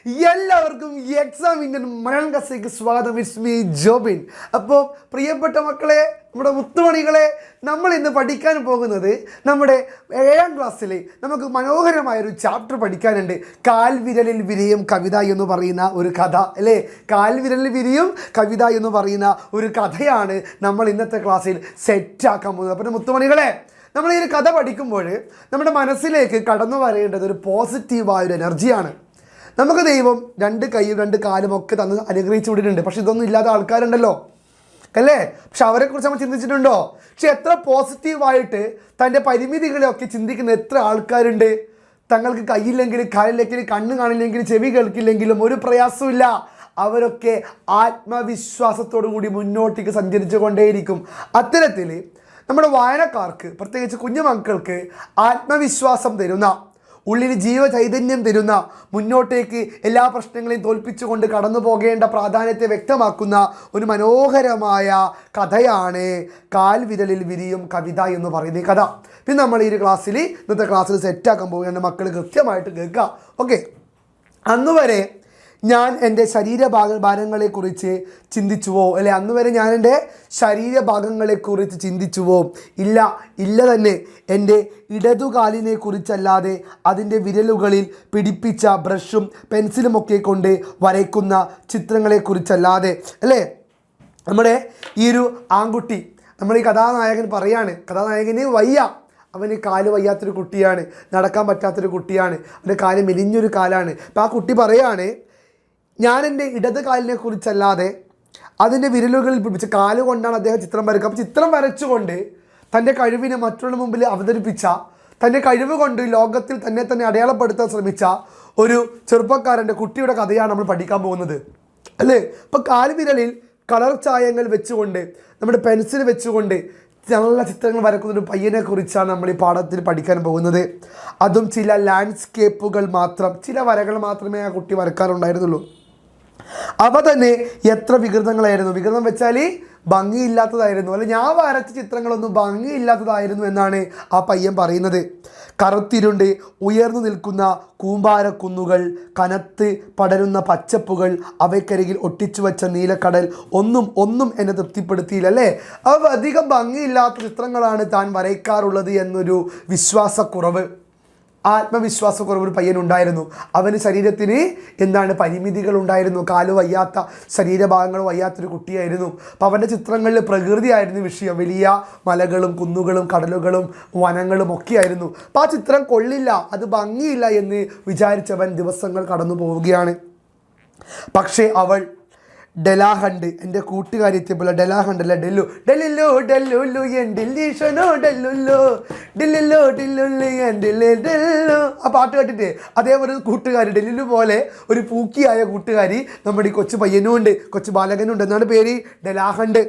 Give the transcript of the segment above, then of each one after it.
എല്ലാവർക്കും exam Indian Malayalam ക്ലാസ്സിലേക്ക് സ്വാഗതം. It's me Jobin. അപ്പോൾ പ്രിയപ്പെട്ട മക്കളെ, നമ്മുടെ മുത്തുമണികളെ, നമ്മൾ ഇന്ന് പഠിക്കാൻ പോകുന്നത് നമ്മുടെ 7ാം ക്ലാസ്സിൽ നമുക്ക് മനോഹരമായൊരു ചാപ്റ്റർ പഠിക്കാനുണ്ട്. കാൽവിരലിൽ വിരിയും കവിത എന്ന് പറയുന്ന ഒരു കഥ അല്ലേ? കാൽവിരലിൽ വിരിയും കവിത എന്ന് പറയുന്ന ഒരു കഥയാണ് നമ്മൾ ഇന്നത്തെ ക്ലാസ്സിൽ സെറ്റാക്കാൻ പോകുന്നത്. അപ്പോൾ മുത്തുമണികളെ, നമ്മൾ ഈ ഒരു കഥ പഠിക്കുമ്പോൾ നമ്മുടെ മനസ്സിലേക്ക് കടന്നു വരേണ്ടത് ഒരു പോസിറ്റീവായൊരു എനർജിയാണ്. നമുക്ക് ദൈവം 2 കൈയും 2 കാലും ഒക്കെ തന്ന് അനുഗ്രഹിച്ചു വിട്ടിട്ടുണ്ട്. പക്ഷെ ഇതൊന്നും ഇല്ലാത്ത ആൾക്കാരുണ്ടല്ലോ അല്ലേ? പക്ഷെ അവരെക്കുറിച്ച് നമ്മൾ ചിന്തിച്ചിട്ടുണ്ടോ? പക്ഷെ എത്ര പോസിറ്റീവായിട്ട് തൻ്റെ പരിമിതികളെയൊക്കെ ചിന്തിക്കുന്ന എത്ര ആൾക്കാരുണ്ട്. തങ്ങൾക്ക് കൈയില്ലെങ്കിലും കാലില്ലെങ്കിലും കണ്ണ് കാണില്ലെങ്കിലും ചെവി കേൾക്കില്ലെങ്കിലും ഒരു പ്രയാസമില്ല. അവരൊക്കെ ആത്മവിശ്വാസത്തോടു കൂടി മുന്നോട്ടേക്ക് സഞ്ചരിച്ചു കൊണ്ടേയിരിക്കും. അത്തരത്തിൽ നമ്മുടെ വായനക്കാർക്ക്, പ്രത്യേകിച്ച് കുഞ്ഞുമക്കൾക്ക് ആത്മവിശ്വാസം തരുന്ന, ഉള്ളിൽ ജീവചൈതന്യം തരുന്ന, മുന്നോട്ടേക്ക് എല്ലാ പ്രശ്നങ്ങളെയും തോൽപ്പിച്ചുകൊണ്ട് കടന്നു പോകേണ്ട പ്രാധാന്യത്തെ വ്യക്തമാക്കുന്ന ഒരു മനോഹരമായ കഥയാണ് കാൽവിരലിൽ വിരിയും കവിത എന്ന് പറയുന്ന കഥ. പിന്നെ നമ്മൾ ഈ ഒരു ഇന്നത്തെ ക്ലാസ്സിൽ സെറ്റാക്കാൻ പോവുകയാണ്. മക്കൾ കൃത്യമായിട്ട് കേൾക്കുക. ഓക്കെ, അന്നുവരെ ഞാൻ എൻ്റെ ഭാരങ്ങളെക്കുറിച്ച് ചിന്തിച്ചുവോ? അല്ലെ, അന്ന് വരെ ഞാൻ എൻ്റെ ശരീരഭാഗങ്ങളെക്കുറിച്ച് ചിന്തിച്ചുവോ? ഇല്ല തന്നെ. എൻ്റെ ഇടതുകാലിനെ കുറിച്ചല്ലാതെ, അതിൻ്റെ വിരലുകളിൽ പിടിപ്പിച്ച ബ്രഷും പെൻസിലുമൊക്കെ കൊണ്ട് വരയ്ക്കുന്ന ചിത്രങ്ങളെക്കുറിച്ചല്ലാതെ. അല്ലേ, നമ്മുടെ ഈ ഒരു ആൺകുട്ടി, നമ്മുടെ ഈ കഥാനായകൻ പറയാണ്, കഥാനായകന് വയ്യ, അവന് കാല് വയ്യാത്തൊരു കുട്ടിയാണ്, നടക്കാൻ പറ്റാത്തൊരു കുട്ടിയാണ്, അവൻ്റെ കാല് മെലിഞ്ഞൊരു കാലാണ്. അപ്പോൾ ആ കുട്ടി പറയാണ്, ഞാൻ എൻ്റെ ഇടത് കാലിനെ കുറിച്ചല്ലാതെ അതിൻ്റെ വിരലുകളിൽ പിടിപ്പിച്ച കാല് കൊണ്ടാണ് അദ്ദേഹം ചിത്രം വരയ്ക്കുക. അപ്പോൾ ചിത്രം വരച്ചുകൊണ്ട് തൻ്റെ കഴിവിനെ മറ്റുള്ള മുമ്പിൽ അവതരിപ്പിച്ച, തൻ്റെ കഴിവ് കൊണ്ട് ലോകത്തിൽ തന്നെ അടയാളപ്പെടുത്താൻ ശ്രമിച്ച ഒരു ചെറുപ്പക്കാരൻ്റെ കുട്ടിയുടെ കഥയാണ് നമ്മൾ പഠിക്കാൻ പോകുന്നത് അല്ലേ? അപ്പോൾ കാൽവിരലിൽ കളർ ചായങ്ങൾ വെച്ചുകൊണ്ട്, നമ്മുടെ പെൻസിൽ വെച്ചുകൊണ്ട് നല്ല ചിത്രങ്ങൾ വരക്കുന്ന ഒരു പയ്യനെ കുറിച്ചാണ് നമ്മൾ ഈ പാഠത്തിൽ പഠിക്കാൻ പോകുന്നത്. അതും ചില ലാൻഡ്സ്കേപ്പുകൾ മാത്രം, ചില വരകൾ മാത്രമേ ആ കുട്ടി വരക്കാറുണ്ടായിരുന്നുള്ളൂ. അവ തന്നെ എത്ര വികൃതങ്ങളായിരുന്നു. വികൃതം വെച്ചാൽ ഭംഗിയില്ലാത്തതായിരുന്നു. അല്ലെ, ഞാൻ വരച്ച ചിത്രങ്ങളൊന്നും ഭംഗിയില്ലാത്തതായിരുന്നു എന്നാണ് ആ പയ്യൻ പറയുന്നത്. കറുത്തിരുണ്ട് ഉയർന്നു നിൽക്കുന്ന കൂമ്പാരക്കുന്നുകൾ, കനത്ത് പടരുന്ന പച്ചപ്പുകൾ, അവയ്ക്കരികിൽ ഒട്ടിച്ചു വെച്ച നീലക്കടൽ, ഒന്നും എന്നെ തൃപ്തിപ്പെടുത്തിയില്ല. അല്ലേ, അവ അധികം ഭംഗിയില്ലാത്ത ചിത്രങ്ങളാണ് താൻ വരയ്ക്കാറുള്ളത് എന്നൊരു വിശ്വാസക്കുറവ്, ആത്മവിശ്വാസക്കുറവ് ഒരു പയ്യനുണ്ടായിരുന്നു. അവന് ശരീരത്തിന് പരിമിതികൾ ഉണ്ടായിരുന്നു. കാല് വയ്യാത്ത, ശരീരഭാഗങ്ങൾ വയ്യാത്തൊരു കുട്ടിയായിരുന്നു. അപ്പോൾ അവൻ്റെ ചിത്രങ്ങളിൽ പ്രകൃതിയായിരുന്നു വിഷയം. വലിയ മലകളും കുന്നുകളും കടലുകളും വനങ്ങളും ഒക്കെയായിരുന്നു. അപ്പോൾ ആ ചിത്രം കൊള്ളില്ല, അത് ഭംഗിയില്ല എന്ന് വിചാരിച്ചവൻ ദിവസങ്ങൾ കടന്നു പോവുകയാണ്. പക്ഷേ അവൾ ഡെലാഹണ്ട്, എൻ്റെ കൂട്ടുകാരി എത്തിയപ്പോൾ ഡെലാഹണ്ട് അല്ല ഡെല്ലു, ഡെല്ലില്ലോ ഡെല്ലുല്ലു എൻഡില്ലീഷനോ ഡെല്ലുല്ലോ ഡെല്ലില്ലോ ഡെല്ലുള്ളു എൻഡില്ലേ ഡെല്ലു, ആ പാട്ട് കേട്ടിട്ട് അതേപോലെ കൂട്ടുകാരി ഡെല്ലിലു പോലെ ഒരു പൂക്കിയായ കൂട്ടുകാരി നമ്മുടെ ഈ കൊച്ചു പയ്യനും ഉണ്ട്, കൊച്ചു ബാലകനും ഉണ്ട്. എന്നാണ് പേര്, ഡെലാഹണ്ട്.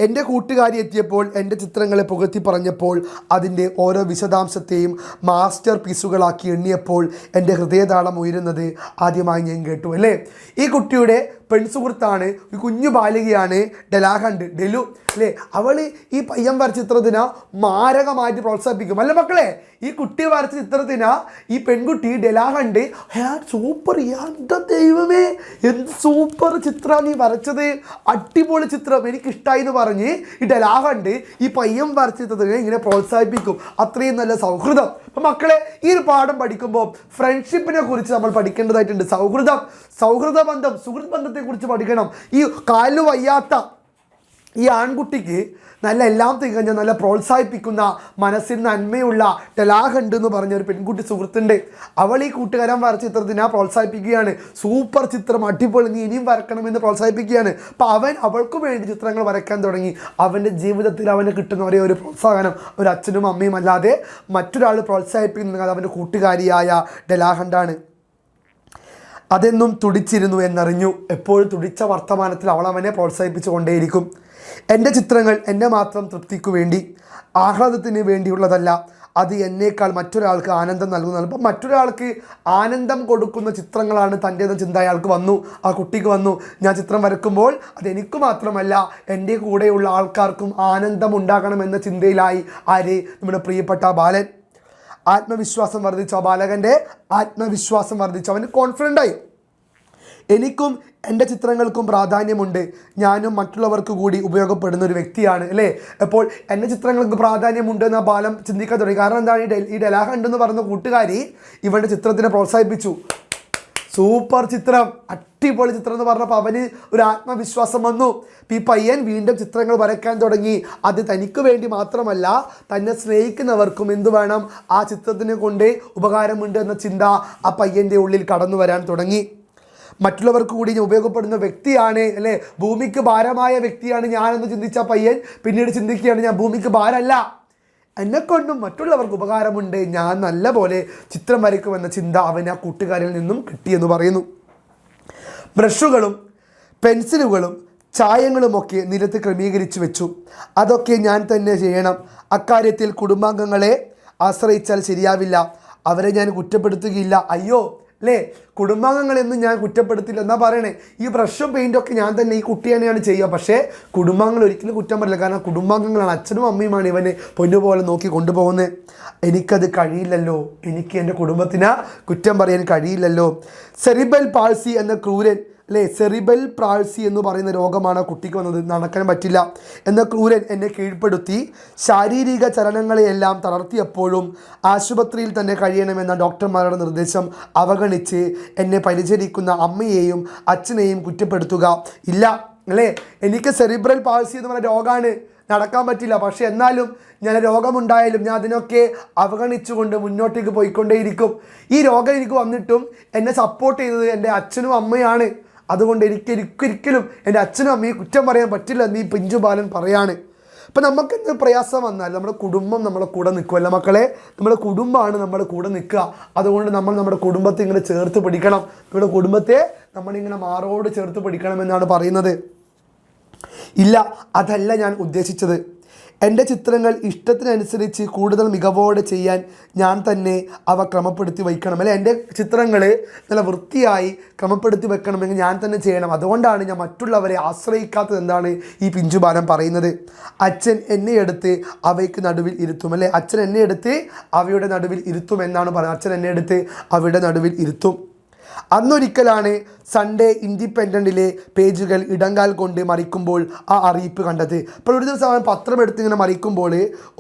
എൻ്റെ കൂട്ടുകാരി എത്തിയപ്പോൾ എൻ്റെ ചിത്രങ്ങളെ പുകഴ്ത്തി പറഞ്ഞപ്പോൾ, അതിൻ്റെ ഓരോ വിശദാംശത്തെയും മാസ്റ്റർ പീസുകളാക്കി എണ്ണിയപ്പോൾ എൻ്റെ ഹൃദയതാളം ഉയരുന്നത് ആദ്യമായി ഞാൻ കേട്ടു. അല്ലേ, ഈ കുട്ടിയുടെ പെൺസുഹൃത്താണ്, ഒരു കുഞ്ഞു ബാലികയാണ് ഡെലാഹണ്ട്, ഡെലു അല്ലേ. അവൾ ഈ പയ്യൻ വരച്ച ചിത്രത്തിനെ മാരകമായിട്ട് പ്രോത്സാഹിപ്പിക്കും. അല്ല മക്കളെ, ഈ കുട്ടി വരച്ച ചിത്രത്തിനെ ഈ പെൺകുട്ടി ഡെലാഹണ്ട്, സൂപ്പർ, എന്താ ദൈവമേ എന്ത് സൂപ്പർ ചിത്രം നീ വരച്ചത്, അടിപൊളി ചിത്രം, എനിക്കിഷ്ടമായി എന്ന് പറഞ്ഞ് ഈ ഡെലാഹണ്ട് ഈ പയ്യൻ വരച്ച ചിത്രത്തിനെ ഇങ്ങനെ പ്രോത്സാഹിപ്പിക്കും. അത്രയും നല്ല സൗഹൃദം. അപ്പം മക്കളെ, ഈ ഒരു പാഠം പഠിക്കുമ്പോൾ ഫ്രണ്ട്ഷിപ്പിനെ കുറിച്ച് നമ്മൾ പഠിക്കേണ്ടതായിട്ടുണ്ട്. സൗഹൃദ ബന്ധം, സുഹൃത്ത് ബന്ധത്തെ കുറിച്ച് പഠിക്കണം. ഈ കാലിന് വയ്യാത്ത ഈ ആൺകുട്ടിക്ക് എല്ലാം തികഞ്ഞ നല്ല പ്രോത്സാഹിപ്പിക്കുന്ന, മനസ്സിൽ നന്മയുള്ള ഡെലാഹണ്ട് എന്ന് പറഞ്ഞ ഒരു പെൺകുട്ടി സുഹൃത്തുണ്ട്. അവൾ ഈ കൂട്ടുകാരൻ വരച്ച ചിത്രത്തിനെ പ്രോത്സാഹിപ്പിക്കുകയാണ്. സൂപ്പർ ചിത്രം, അടിപൊളി, നീ ഇനിയും വരക്കണമെന്ന് പ്രോത്സാഹിപ്പിക്കുകയാണ്. അപ്പോൾ അവൾക്ക് വേണ്ടി ചിത്രങ്ങൾ വരയ്ക്കാൻ തുടങ്ങി. അവൻ്റെ ജീവിതത്തിൽ അവന് കിട്ടുന്ന ഒരേ ഒരു പ്രോത്സാഹനം ഒരു അച്ഛനും അമ്മയും അല്ലാതെ മറ്റൊരാൾ പ്രോത്സാഹിപ്പിക്കുന്നത് അവൻ്റെ കൂട്ടുകാരിയായ ഡെലാഹണ്ടാണ്. അതെന്നും തുടിച്ചിരുന്നു എന്നറിഞ്ഞു. എപ്പോഴും തുടിച്ച വർത്തമാനത്തിൽ അവൾ അവനെ പ്രോത്സാഹിപ്പിച്ചു കൊണ്ടേയിരിക്കും. എൻ്റെ ചിത്രങ്ങൾ എൻ്റെ മാത്രം തൃപ്തിക്കു വേണ്ടി, ആഹ്ലാദത്തിന് വേണ്ടിയുള്ളതല്ല, അത് എന്നേക്കാൾ മറ്റൊരാൾക്ക് ആനന്ദം നൽകുന്നതാണ്. അപ്പം മറ്റൊരാൾക്ക് ആനന്ദം കൊടുക്കുന്ന ചിത്രങ്ങളാണ് തൻ്റേത് ചിന്ത അയാൾക്ക് വന്നു, ആ കുട്ടിക്ക് വന്നു. ഞാൻ ചിത്രം വരയ്ക്കുമ്പോൾ അതെനിക്ക് മാത്രമല്ല എൻ്റെ കൂടെയുള്ള ആൾക്കാർക്കും ആനന്ദം ഉണ്ടാകണമെന്ന ചിന്തയിലായി നമ്മുടെ പ്രിയപ്പെട്ട ബാലൻ. ആത്മവിശ്വാസം വർദ്ധിച്ചു, ആ ബാലകൻ്റെ ആത്മവിശ്വാസം വർദ്ധിച്ചു, അവന് കോൺഫിഡൻ്റായി. എനിക്കും എൻ്റെ ചിത്രങ്ങൾക്കും പ്രാധാന്യമുണ്ട്. ഞാനും മറ്റുള്ളവർക്ക് കൂടി ഉപയോഗപ്പെടുന്ന ഒരു വ്യക്തിയാണ് അല്ലേ. അപ്പോൾ എൻ്റെ ചിത്രങ്ങൾക്ക് പ്രാധാന്യമുണ്ട് എന്ന ബാലം ചിന്തിക്കാൻ തുടങ്ങി. കാരണം എന്താണ്, ഈ ഡെലാഹ ഉണ്ടെന്ന് പറഞ്ഞ കൂട്ടുകാരി ഇവൻ്റെ ചിത്രത്തിനെ പ്രോത്സാഹിപ്പിച്ചു. സൂപ്പർ ചിത്രം, അടിപൊളി ചിത്രം എന്ന് പറഞ്ഞപ്പോൾ അവന് ഒരു ആത്മവിശ്വാസം വന്നു. ഈ പയ്യൻ വീണ്ടും ചിത്രങ്ങൾ വരയ്ക്കാൻ തുടങ്ങി. അത് തനിക്ക് വേണ്ടി മാത്രമല്ല, തന്നെ സ്നേഹിക്കുന്നവർക്കും എന്ത് വേണം, ആ ചിത്രത്തിനെ കൊണ്ട് ഉപകാരമുണ്ട് എന്ന ചിന്ത ആ പയ്യൻ്റെ ഉള്ളിൽ കടന്നു വരാൻ തുടങ്ങി. മറ്റുള്ളവർക്ക് കൂടി ഞാൻ ഉപയോഗപ്പെടുന്ന വ്യക്തിയാണ് അല്ലേ, ഭൂമിക്ക് ഭാരമായ വ്യക്തിയാണ് ഞാനെന്ന് ചിന്തിച്ച പയ്യൻ പിന്നീട് ചിന്തിക്കുകയാണ്, ഞാൻ ഭൂമിക്ക് ഭാരമല്ല, എന്നെക്കൊണ്ടും മറ്റുള്ളവർക്ക് ഉപകാരമുണ്ട്, ഞാൻ നല്ല പോലെ ചിത്രം വരയ്ക്കുമെന്ന ചിന്ത അവൻ ആ കൂട്ടുകാരിൽ നിന്നും കിട്ടിയെന്ന് പറയുന്നു. ബ്രഷുകളും പെൻസിലുകളും ചായങ്ങളുമൊക്കെ നിലത്ത് ക്രമീകരിച്ചു വെച്ചു. അതൊക്കെ ഞാൻ തന്നെ ചെയ്യണം. അക്കാര്യത്തിൽ കുടുംബാംഗങ്ങളെ ആശ്രയിച്ചാൽ ശരിയാവില്ല. അവരെ ഞാൻ കുറ്റപ്പെടുത്തുകയില്ല. അയ്യോ അല്ലേ, കുടുംബാംഗങ്ങളെന്നും ഞാൻ കുറ്റപ്പെടുത്തില്ല എന്നാ പറയണേ. ഈ ബ്രഷും പെയിൻറ്റൊക്കെ ഞാൻ തന്നെ, ഈ കുട്ടി തന്നെയാണ് ചെയ്യുക. പക്ഷേ കുടുംബാംഗങ്ങൾ ഒരിക്കലും കുറ്റം പറയില്ല. കാരണം കുടുംബാംഗങ്ങളാണ്, അച്ഛനും അമ്മയുമാണ് ഇവനെ പൊന്നുപോലെ നോക്കി കൊണ്ടുപോകുന്നത്. എനിക്കത് കഴിയില്ലല്ലോ, എനിക്ക് എൻ്റെ കുടുംബത്തിന് കുറ്റം പറയാൻ കഴിയില്ലല്ലോ. സെറിബൽ പാൾസി എന്ന ക്രൂരൻ അല്ലേ, സെറിബൽ പാൾസി എന്ന് പറയുന്ന രോഗമാണ് കുട്ടിക്ക് വന്നത്. നടക്കാൻ പറ്റില്ല എന്ന ക്രൂരൻ എന്നെ കീഴ്പ്പെടുത്തി ശാരീരിക ചലനങ്ങളെയെല്ലാം തളർത്തിയപ്പോഴും ആശുപത്രിയിൽ തന്നെ കഴിയണമെന്ന ഡോക്ടർമാരുടെ നിർദ്ദേശം അവഗണിച്ച് എന്നെ പരിചരിക്കുന്ന അമ്മയെയും അച്ഛനെയും കുറ്റപ്പെടുത്തുക ഇല്ല അല്ലേ. എനിക്ക് സെറിബ്രൽ പാൾസി എന്ന് പറയുന്ന രോഗമാണ്, നടക്കാൻ പറ്റില്ല. പക്ഷെ എന്നാലും ഞാൻ രോഗമുണ്ടായാലും ഞാൻ അതിനൊക്കെ അവഗണിച്ചുകൊണ്ട് മുന്നോട്ടേക്ക് പോയിക്കൊണ്ടേയിരിക്കും. ഈ രോഗം എനിക്ക് വന്നിട്ടും എന്നെ സപ്പോർട്ട് ചെയ്തത് എൻ്റെ അച്ഛനും അമ്മയാണ്. അതുകൊണ്ട് ഒരിക്കലും എൻ്റെ അച്ഛനും അമ്മയെ കുറ്റം പറയാൻ പറ്റില്ല എന്ന് ഈ പിഞ്ചു ബാലൻ പറയാണ്. അപ്പം നമുക്ക് എന്ത് പ്രയാസം വന്നാൽ നമ്മുടെ കുടുംബം നമ്മളെ കൂടെ നിൽക്കുമല്ലോ മക്കളെ, നമ്മുടെ കുടുംബമാണ് നമ്മുടെ കൂടെ നിൽക്കുക. അതുകൊണ്ട് നമ്മുടെ കുടുംബത്തെ ഇങ്ങനെ ചേർത്ത് പിടിക്കണം. നമ്മുടെ കുടുംബത്തെ നമ്മളിങ്ങനെ മാറോട് ചേർത്ത് പിടിക്കണമെന്നാണ് പറയുന്നത്. ഇല്ല, അതല്ല ഞാൻ ഉദ്ദേശിച്ചത്. എൻ്റെ ചിത്രങ്ങൾ ഇഷ്ടത്തിനനുസരിച്ച് കൂടുതൽ മികവോടെ ചെയ്യാൻ ഞാൻ തന്നെ അവ ക്രമപ്പെടുത്തി വയ്ക്കണം അല്ലേ. എൻ്റെ ചിത്രങ്ങൾ നല്ല വൃത്തിയായി ക്രമപ്പെടുത്തി വെക്കണമെങ്കിൽ ഞാൻ തന്നെ ചെയ്യണം. അതുകൊണ്ടാണ് ഞാൻ മറ്റുള്ളവരെ ആശ്രയിക്കാത്തത് എന്താണ് ഈ പിഞ്ചുബാലൻ പറയുന്നത്. അച്ഛൻ എന്നെ എടുത്ത് അവയ്ക്ക് നടുവിൽ ഇരുത്തും അല്ലേ. അച്ഛൻ എന്നെ എടുത്ത് അവയുടെ നടുവിൽ ഇരുത്തും എന്നാണ് പറയുന്നത്. അച്ഛൻ എന്നെ എടുത്ത് അവയുടെ നടുവിൽ ഇരുത്തും. അന്നൊരിക്കലാണ് സൺഡേ ഇൻഡിപെൻഡൻറ്റിലെ പേജുകൾ ഇടങ്കാൽ കൊണ്ട് മറിക്കുമ്പോൾ ആ അറിയിപ്പ് കണ്ടത്. അപ്പോൾ ഒരു ദിവസം അവൻ പത്രം എടുത്ത് ഇങ്ങനെ മറിക്കുമ്പോൾ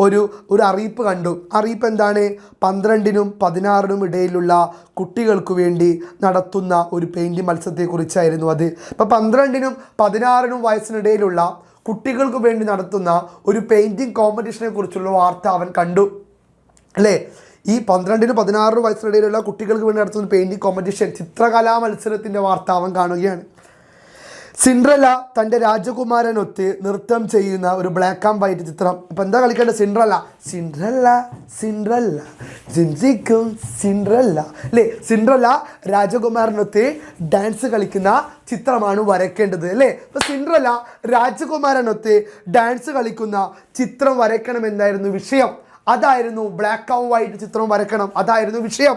ഒരു അറിയിപ്പ് കണ്ടു. അറിയിപ്പ് എന്താണ്? 12നും 16നും ഇടയിലുള്ള കുട്ടികൾക്ക് വേണ്ടി നടത്തുന്ന ഒരു പെയിൻറ്റിംഗ് മത്സരത്തെക്കുറിച്ചായിരുന്നു അത്. അപ്പോൾ 12നും 16നും വയസ്സിനിടയിലുള്ള കുട്ടികൾക്ക് വേണ്ടി നടത്തുന്ന ഒരു പെയിൻറ്റിംഗ് കോമ്പറ്റീഷനെ കുറിച്ചുള്ള വാർത്ത അവൻ കണ്ടു അല്ലേ. ഈ 12നും 16 വയസ്സിനിടയിലുള്ള കുട്ടികൾക്ക് വേണ്ടി നടത്തുന്ന പെയിൻറ്റിംഗ് കോമ്പറ്റീഷൻ, ചിത്രകലാ മത്സരത്തിൻ്റെ വാർത്ത അവൻ കാണുകയാണ്. സിൻഡ്രല്ല തൻ്റെ രാജകുമാരനൊത്ത് നൃത്തം ചെയ്യുന്ന ഒരു ബ്ലാക്ക് ആൻഡ് വൈറ്റ് ചിത്രം. അപ്പം എന്താ കളിക്കേണ്ടത്? സിൻഡ്രല്ല അല്ലേ. സിൻഡ്രല്ല രാജകുമാരനൊത്ത് ഡാൻസ് കളിക്കുന്ന ചിത്രമാണ് വരയ്ക്കേണ്ടത് അല്ലേ. അപ്പോൾ സിൻഡ്രല്ല രാജകുമാരനൊത്ത് ഡാൻസ് കളിക്കുന്ന ചിത്രം വരയ്ക്കണമെന്നായിരുന്നു വിഷയം. അതായിരുന്നു ബ്ലാക്ക് ആൻഡ് വൈറ്റ് ചിത്രം വരയ്ക്കണം, അതായിരുന്നു വിഷയം.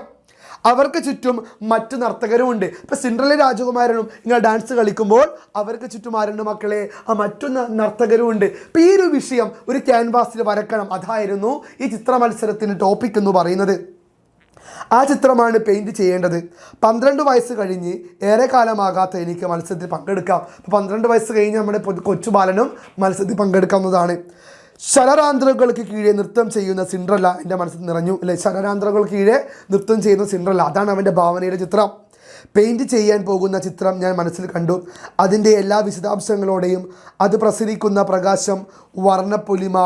അവർക്ക് ചുറ്റും മറ്റു നർത്തകരുമുണ്ട്. ഇപ്പം സിൻഡ്രല്ല രാജകുമാരനും ഇങ്ങനെ ഡാൻസ് കളിക്കുമ്പോൾ അവർക്ക് ചുറ്റും ആരുണ്ട് മക്കളെ? മറ്റു നർത്തകരുമുണ്ട്. ഇപ്പം ഈ ഒരു വിഷയം ഒരു ക്യാൻവാസിൽ വരക്കണം, അതായിരുന്നു ഈ ചിത്ര മത്സരത്തിൻ്റെ ടോപ്പിക് എന്ന് പറയുന്നത്. ആ ചിത്രമാണ് പെയിൻറ്റ് ചെയ്യേണ്ടത്. 12 വയസ്സ് കഴിഞ്ഞ് ഏറെ കാലമാകാത്ത എനിക്ക് മത്സരത്തിൽ പങ്കെടുക്കാം. അപ്പോൾ 12 വയസ്സ് കഴിഞ്ഞ് നമ്മുടെ കൊച്ചു ബാലനും മത്സരത്തിൽ പങ്കെടുക്കാവുന്നതാണ്. ശരരാന്ത്രകൾക്ക് കീഴെ നൃത്തം ചെയ്യുന്ന സിൻഡ്രല്ല എൻ്റെ മനസ്സിൽ നിറഞ്ഞു അല്ലേ. ശരരാന്ത്രകൾക്ക് കീഴെ നൃത്തം ചെയ്യുന്ന സിൻഡ്രല്ല, അതാണ് അവൻ്റെ ഭാവനയുടെ ചിത്രം. പെയിൻറ്റ് ചെയ്യാൻ പോകുന്ന ചിത്രം ഞാൻ മനസ്സിൽ കണ്ടു. അതിൻ്റെ എല്ലാ വിശദാംശങ്ങളോടെയും അത് പ്രസരിക്കുന്ന പ്രകാശം, വർണ്ണപ്പൊലിമ,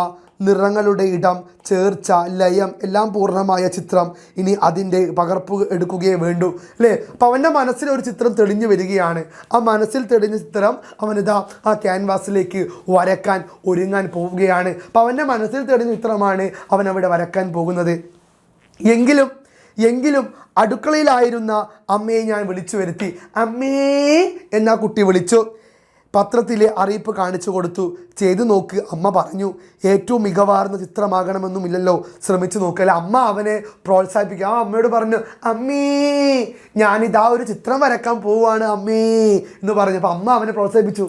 നിറങ്ങളുടെ ഇടം, ചേർച്ച, ലയം എല്ലാം പൂർണ്ണമായ ചിത്രം. ഇനി അതിൻ്റെ പകർപ്പ് എടുക്കുകയേ വേണ്ടൂ അല്ലേ. അപ്പോൾ അവൻ്റെ മനസ്സിലൊരു ചിത്രം തെളിഞ്ഞു വരികയാണ്. ആ മനസ്സിൽ തെളിഞ്ഞ ചിത്രം അവനിതാ ആ ക്യാൻവാസിലേക്ക് വരയ്ക്കാൻ ഒരുങ്ങാൻ പോവുകയാണ്. അപ്പോൾ അവൻ്റെ മനസ്സിൽ തെളിഞ്ഞ ചിത്രമാണ് അവൻ അവിടെ വരയ്ക്കാൻ പോകുന്നത്. എങ്കിലും അടുക്കളയിലായിരുന്ന അമ്മയെ ഞാൻ വിളിച്ചു വരുത്തി. അമ്മേ എന്നാ കുട്ടി വിളിച്ചു. പത്രത്തിലെ അറിയിപ്പ് കാണിച്ചു കൊടുത്തു. ചെയ്തു നോക്ക് അമ്മ പറഞ്ഞു. ഏറ്റവും മികവാർന്ന ചിത്രമാകണമെന്നുമില്ലല്ലോ, ശ്രമിച്ചു നോക്കല്ലേ. അമ്മ അവനെ പ്രോത്സാഹിപ്പിക്കുക. ആ അമ്മയോട് പറഞ്ഞു, അമ്മേ ഞാനിതാ ഒരു ചിത്രം വരയ്ക്കാൻ പോവുകയാണ് അമ്മേ എന്ന് പറഞ്ഞു. അപ്പോൾ അമ്മ അവനെ പ്രോത്സാഹിപ്പിച്ചു.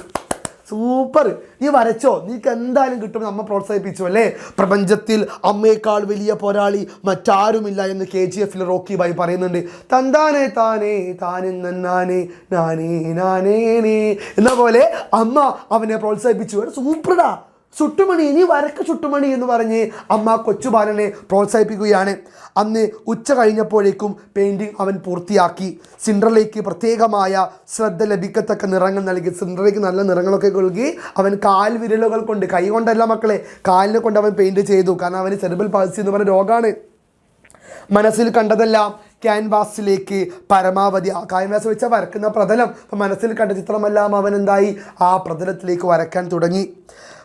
സൂപ്പർ, നീ വരച്ചോ, നീക്ക് എന്തായാലും കിട്ടുമെന്ന് അമ്മ പ്രോത്സാഹിപ്പിച്ചു അല്ലേ. പ്രപഞ്ചത്തിൽ അമ്മയേക്കാൾ വലിയ പോരാളി മറ്റാരുമില്ല എന്ന് KGF റോക്കി ബായി പറയുന്നുണ്ട്. തന്താനേ താനേ താനെന്നാനേ നാനേ നാനേ നേ എന്ന പോലെ അമ്മ അവനെ പ്രോത്സാഹിപ്പിച്ചു. സൂപ്പർടാ, ചുട്ടുമണി നീ വരക്ക് ചുട്ടുമണി എന്ന് പറഞ്ഞ് അമ്മ കൊച്ചുബാലനെ പ്രോത്സാഹിപ്പിക്കുകയാണ്. അന്ന് ഉച്ച കഴിഞ്ഞപ്പോഴേക്കും പെയിൻറ്റിങ് അവൻ പൂർത്തിയാക്കി. സിൻഡ്രലയ്ക്ക് പ്രത്യേകമായ ശ്രദ്ധ ലഭിക്കത്തക്ക നിറങ്ങൾ നൽകി. സിൻഡ്രലയ്ക്ക് നല്ല നിറങ്ങളൊക്കെ നൽകി അവൻ കാൽവിരലുകൾ കൊണ്ട്, കൈ കൊണ്ടല്ല മക്കളെ, കാലിനെ കൊണ്ട് അവൻ പെയിൻറ്റ് ചെയ്തു. കാരണം അവന് സെറിബ്രൽ പാൾസി എന്ന് പറഞ്ഞ രോഗമാണ്. മനസ്സിൽ കണ്ടതെല്ലാം ക്യാൻവാസിലേക്ക് പരമാവധി, ക്യാൻവാസ് വെച്ചാൽ വരക്കുന്ന പ്രതലം, അപ്പം മനസ്സിൽ കണ്ട ചിത്രമെല്ലാം അവൻ എന്തായി ആ പ്രതലത്തിലേക്ക് വരയ്ക്കാൻ തുടങ്ങി.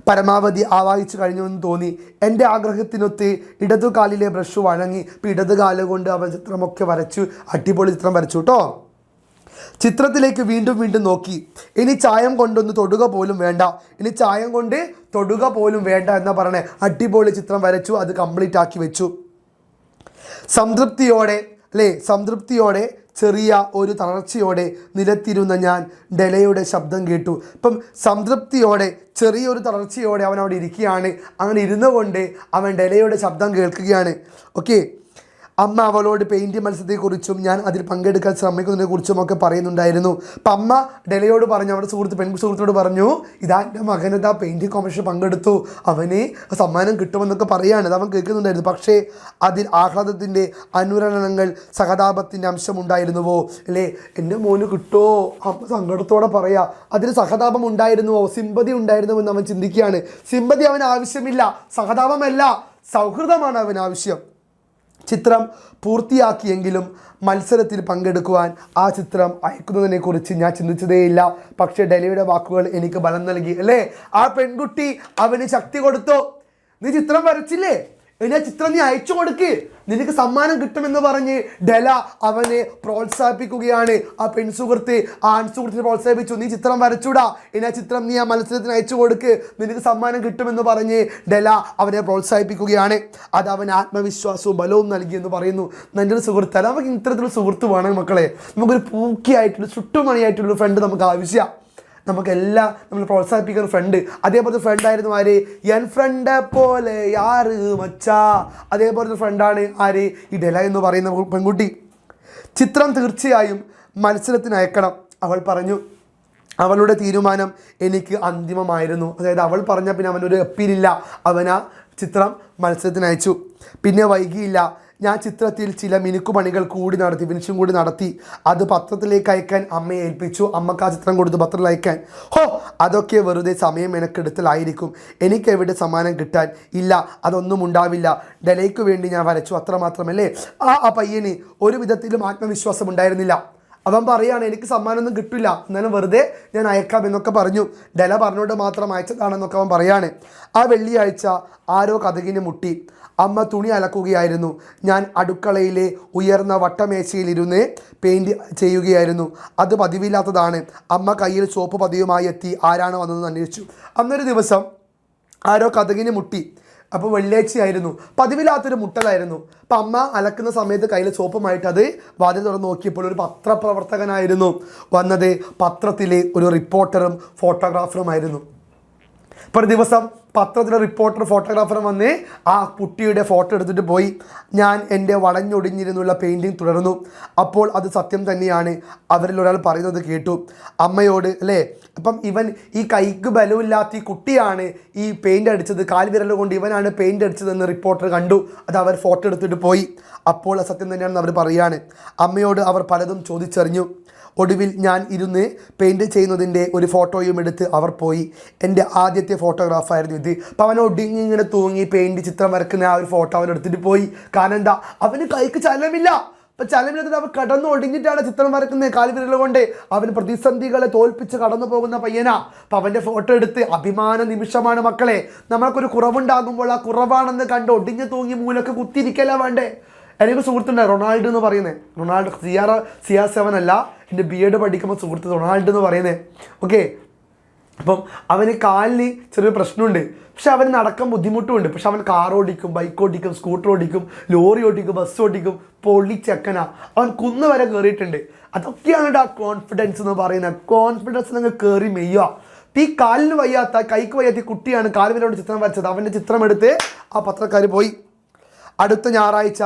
പരമാവധി ആവാഹിച്ചു കഴിഞ്ഞുവെന്ന് തോന്നി. എൻ്റെ ആഗ്രഹത്തിനൊത്ത് ഇടതുകാലിലെ ബ്രഷ് വഴങ്ങി. ഇപ്പം ഇടതുകാല് കൊണ്ട് അവൻ ചിത്രമൊക്കെ വരച്ചു. അടിപൊളി ചിത്രം വരച്ചു കേട്ടോ. ചിത്രത്തിലേക്ക് വീണ്ടും വീണ്ടും നോക്കി. ഇനി ചായം കൊണ്ടൊന്ന് തൊടുക പോലും വേണ്ട, ഇനി ചായം കൊണ്ട് തൊടുക പോലും വേണ്ട എന്നാ പറയണേ. അടിപൊളി ചിത്രം വരച്ചു, അത് കംപ്ലീറ്റ് ആക്കി വെച്ചു. സംതൃപ്തിയോടെ ചെറിയ ഒരു തളർച്ചയോടെ നിലത്തിരുന്ന ഞാൻ ഡെലയുടെ ശബ്ദം കേട്ടു. ഇപ്പം സംതൃപ്തിയോടെ ചെറിയൊരു തളർച്ചയോടെ അവൻ അവിടെ ഇരിക്കുകയാണ്. അങ്ങനെ ഇരുന്നുകൊണ്ട് അവൻ ഡെലയുടെ ശബ്ദം കേൾക്കുകയാണ്. ഓക്കെ, അമ്മ അവളോട് പെയിൻറ് മത്സരത്തെക്കുറിച്ചും ഞാൻ അതിൽ പങ്കെടുക്കാൻ ശ്രമിക്കുന്നതിനെക്കുറിച്ചും ഒക്കെ പറയുന്നുണ്ടായിരുന്നു. അപ്പം അമ്മ ഡെലയോട് പറഞ്ഞു, അവരുടെ പെൺസുഹൃത്തിനോട് പറഞ്ഞു, ഇതാ എൻ്റെ മകനിതാ പെയിൻറ്റിങ് കോമ്പറ്റീഷൻ പങ്കെടുത്തു, അവന് സമ്മാനം കിട്ടുമെന്നൊക്കെ പറയുകയാണ്. അത് അവൻ കേൾക്കുന്നുണ്ടായിരുന്നു. പക്ഷേ അതിൽ ആഹ്ലാദത്തിൻ്റെ അനുരണനങ്ങൾ, സഹതാപത്തിൻ്റെ അംശമുണ്ടായിരുന്നുവോ? അല്ലേ, എൻ്റെ മോന് കിട്ടുമോ? അമ്മ സങ്കടത്തോടെ പറയാ. അതിൽ സഹതാപം ഉണ്ടായിരുന്നുവോ, സിമ്പതി ഉണ്ടായിരുന്നുവോ എന്ന് അവൻ ചിന്തിക്കുകയാണ്. സിമ്പതി അവന് ആവശ്യമില്ല, സഹതാപമല്ല, സൗഹൃദമാണ് അവന് ആവശ്യം. ചിത്രം പൂർത്തിയാക്കിയെങ്കിലും മത്സരത്തിൽ പങ്കെടുക്കുവാൻ ആ ചിത്രം അയക്കുന്നതിനെക്കുറിച്ച് ഞാൻ ചിന്തിച്ചതേയില്ല. പക്ഷേ ഡെലയുടെ വാക്കുകൾ എനിക്ക് ബലം നൽകി അല്ലേ. ആ പെൺകുട്ടി അവന് ശക്തി കൊടുത്തു. നീ ചിത്രം വരച്ചില്ലേ, ഇനി ആ ചിത്രം നീ അയച്ചു കൊടുക്ക്, നിനക്ക് സമ്മാനം കിട്ടുമെന്ന് പറഞ്ഞ് ഡെല അവനെ പ്രോത്സാഹിപ്പിക്കുകയാണ്. ആ പെൺസുഹൃത്ത് ആ ആൺസുഹൃത്തിനെ പ്രോത്സാഹിപ്പിച്ചു. നീ ചിത്രം വരച്ചൂടാ, ഇനി ആ ചിത്രം നീ ആ മത്സരത്തിന് അയച്ചു കൊടുക്ക്, നിനക്ക് സമ്മാനം കിട്ടുമെന്ന് പറഞ്ഞ് ഡെല അവനെ പ്രോത്സാഹിപ്പിക്കുകയാണ്. അത് അവന് ആത്മവിശ്വാസവും ബലവും നൽകിയെന്ന് പറയുന്നു. നല്ലൊരു സുഹൃത്ത്, നമുക്ക് ഇത്തരത്തിലുള്ള സുഹൃത്ത് വേണം മക്കളെ. നമുക്കൊരു പൂക്കിയായിട്ടുള്ള ചുട്ടുമണിയായിട്ടുള്ള ഫ്രണ്ട് നമുക്ക് ആവശ്യമാണ്. നമുക്കെല്ലാം നമ്മൾ പ്രോത്സാഹിപ്പിക്കുന്ന ഫ്രണ്ട്. അതേപോലത്തെ ഫ്രണ്ടായിരുന്നു ആര്? എൻ ഫ്രണ്ട് പോലെ യാറ് മച്ചാ. അതേപോലത്തെ ഫ്രണ്ടാണ് ആര്? ഈ ഡെല എന്ന് പറയുന്ന പെൺകുട്ടി. ചിത്രം തീർച്ചയായും മത്സരത്തിന് അയക്കണം അവൾ പറഞ്ഞു. അവളുടെ തീരുമാനം എനിക്ക് അന്തിമമായിരുന്നു. അതായത് അവൾ പറഞ്ഞ പിന്നെ അവനൊരു അപ്പീലില്ല. അവൻ ആ ചിത്രം മത്സരത്തിന് അയച്ചു. പിന്നെ വൈകിയില്ല. ഞാൻ ചിത്രത്തിൽ ചില മിനുക്കുപണികൾ കൂടി നടത്തി, ഫിനിഷിംഗ് കൂടി നടത്തി. അത് പത്രത്തിലേക്ക് അയക്കാൻ അമ്മയെ ഏൽപ്പിച്ചു. അമ്മക്ക് ആ ചിത്രം കൊടുത്തു പത്രത്തിൽ അയക്കാൻ. അതൊക്കെ വെറുതെ സമയം എനിക്കെടുത്തലായിരിക്കും. എനിക്കെവിടെ സമ്മാനം കിട്ടാൻ? ഇല്ല, അതൊന്നും ഉണ്ടാവില്ല. ഡെലയ്ക്ക് വേണ്ടി ഞാൻ വരച്ചു, അത്രമാത്രമല്ലേ. ആ പയ്യന് ഒരു വിധത്തിലും ആത്മവിശ്വാസം ഉണ്ടായിരുന്നില്ല. അവൻ പറയാണ്, എനിക്ക് സമ്മാനമൊന്നും കിട്ടില്ല, എന്നാലും വെറുതെ ഞാൻ അയക്കാം എന്നൊക്കെ പറഞ്ഞു. ഡെല പറഞ്ഞുകൊണ്ട് മാത്രം അയച്ചതാണെന്നൊക്കെ അവൻ പറയാണ്. ആ വെള്ളിയാഴ്ച ആരോ കതകിന് മുട്ടി. അമ്മ തുണി അലക്കുകയായിരുന്നു. ഞാൻ അടുക്കളയിലെ ഉയർന്ന വട്ടമേശയിലിരുന്ന് പെയിൻറ് ചെയ്യുകയായിരുന്നു. അത് പതിവില്ലാത്തതാണ്. അമ്മ കയ്യിൽ സോപ്പ് പതിവുമായി എത്തി. ആരാണ് വന്നതെന്ന് അന്വേഷിച്ചു. അന്നൊരു ദിവസം ആരോ കതകിന് മുട്ടി. അപ്പോൾ വെള്ളിയാഴ്ചയായിരുന്നു. പതിവില്ലാത്തൊരു മുട്ടലായിരുന്നു. അപ്പം അമ്മ അലക്കുന്ന സമയത്ത് കയ്യിൽ സോപ്പുമായിട്ട് അത് വാതിൽ തുറന്ന് നോക്കിയപ്പോൾ ഒരു പത്രപ്രവർത്തകനായിരുന്നു വന്നത്. പത്രത്തിലെ ഒരു റിപ്പോർട്ടറും ഫോട്ടോഗ്രാഫറുമായിരുന്നു. ഇപ്പോൾ ഒരു ദിവസം പത്രത്തിലെ റിപ്പോർട്ടർ ഫോട്ടോഗ്രാഫറും വന്ന് ആ കുട്ടിയുടെ ഫോട്ടോ എടുത്തിട്ട് പോയി. ഞാൻ എൻ്റെ വളഞ്ഞൊടിഞ്ഞിരുന്നുള്ള പെയിൻറ്റിങ് തുടർന്നു. അപ്പോൾ അത് സത്യം തന്നെയാണ്. അവരിൽ ഒരാൾ പറയുന്നത് കേട്ടു അമ്മയോട്, അല്ലേ. അപ്പം ഇവൻ ഈ കൈക്ക് ബലമില്ലാത്ത ഈ കുട്ടിയാണ് ഈ പെയിൻ്റ് അടിച്ചത്, കാൽവിരൽ കൊണ്ട് ഇവനാണ് പെയിൻ്റ് അടിച്ചതെന്ന് റിപ്പോർട്ടർ കണ്ടു. അത് അവർ ഫോട്ടോ എടുത്തിട്ട് പോയി. അപ്പോൾ സത്യം തന്നെയാണെന്ന് അവർ പറയുകയാണ്. അമ്മയോട് അവർ പലതും ചോദിച്ചറിഞ്ഞു. ഒടുവിൽ ഞാൻ ഇരുന്ന് പെയിൻറ് ചെയ്യുന്നതിൻ്റെ ഒരു ഫോട്ടോയും എടുത്ത് അവർ പോയി. എൻ്റെ ആദ്യത്തെ ഫോട്ടോഗ്രാഫായിരുന്നു ഇത്. അപ്പോൾ അവൻ ഒടുങ്ങി ഇങ്ങനെ തൂങ്ങി പെയിൻറ് ചിത്രം വരക്കുന്ന ആ ഒരു ഫോട്ടോ അവൻ എടുത്തിട്ട് പോയി. കാരണം എന്താ, അവന് കൈക്ക് ചലനമില്ല. അപ്പം ചലനമില്ലാത്തത് അവൻ കടന്ന് ഒടിഞ്ഞിട്ടാണ് ചിത്രം വരക്കുന്നത് കാൽവിരൽ കൊണ്ട്. അവൻ പ്രതിസന്ധികളെ തോൽപ്പിച്ച് കടന്നു പോകുന്ന പയ്യനാ. അപ്പം അവൻ്റെ ഫോട്ടോ എടുത്ത് അഭിമാന നിമിഷമാണ് മക്കളെ. നമ്മൾക്കൊരു കുറവുണ്ടാകുമ്പോൾ ആ കുറവാണെന്ന് കണ്ട് ഒടിഞ്ഞു തൂങ്ങി മൂലൊക്കെ കുത്തിയിരിക്കല വേണ്ടേ. എനിക്ക് സുഹൃത്തുണ്ട് റൊണാൾഡോ എന്ന് പറയുന്നത്. റൊണാൾഡോ CR7 അല്ല, എൻ്റെ BEd പഠിക്കുമ്പോൾ സുഹൃത്ത് റൊണാൾഡോ എന്ന് പറയുന്നത്. ഓക്കെ, അപ്പം അവന് കാലിന് ചെറിയൊരു പ്രശ്നമുണ്ട്. പക്ഷെ അവന് നടക്കാൻ ബുദ്ധിമുട്ടുമുണ്ട്. പക്ഷെ അവൻ കാർ ഓടിക്കും, ബൈക്ക് ഓടിക്കും, സ്കൂട്ടർ ഓടിക്കും, ലോറി ഓടിക്കും, ബസ് ഓടിക്കും. പൊള്ളിച്ചക്കനാ. അവൻ കുന്ന് വരെ കയറിയിട്ടുണ്ട്. അതൊക്കെയാണ് ആ കോൺഫിഡൻസ് എന്ന് പറയുന്നത്. കോൺഫിഡൻസ് നിങ്ങൾ കയറി മെയ്യുക. ഈ കാലിന് വയ്യാത്ത കൈക്ക് വയ്യാത്ത കുട്ടിയാണ് കാലുവിനോട് ചിത്രം വരച്ചത്. അവൻ്റെ ചിത്രം എടുത്ത് ആ പത്രക്കാർ പോയി. അടുത്ത ഞായറാഴ്ച